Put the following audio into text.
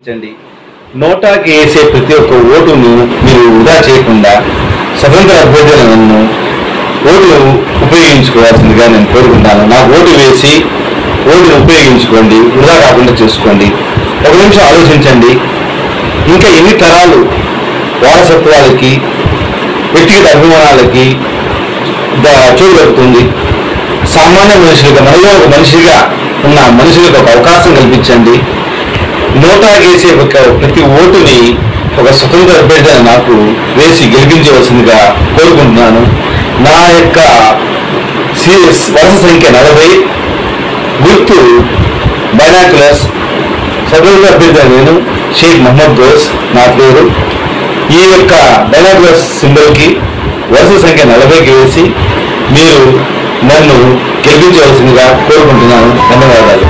చండి నోటాకి వేసే ప్రతి ఒక్క ఓటును మీరు వృధా చేయకుండా స్వతంత్ర అభ్యర్థులను ఓటును ఉపయోగించుకోవాల్సిందిగా నేను కోరుకుంటాను. నాకు ఓటు వేసి ఓటును ఉపయోగించుకోండి, వృధా కాకుండా చేసుకోండి. ఒక నిమిషం ఆలోచించండి. ఇంకా ఎన్ని తరాలు వారసత్వాలకి వ్యక్తిగత అభిమానాలకి చోటు దొరుకుతుంది. సామాన్య మనుషులుగా మనలో ఒక మనిషిగా ఉన్న మనుషులకు ఒక అవకాశం కల్పించండి. నోటా వేసే ప్రతి ఓటుని ఒక స్వతంత్ర అభ్యర్థిని నాకు వేసి గెలిపించవలసిందిగా కోరుకుంటున్నాను. నా యొక్క వరుస సంఖ్య 40, గుర్తు బైనాక్యులర్స్. స్వతంత్ర అభ్యర్థి నేను షేక్ మహమ్మద్ గోస్ నా పేరు. ఈ యొక్క బైనాక్యులర్స్ సింబల్కి వరుస సంఖ్య 40కి వేసి మీరు నన్ను గెలిపించవలసిందిగా కోరుకుంటున్నాను. ధన్యవాదాలు.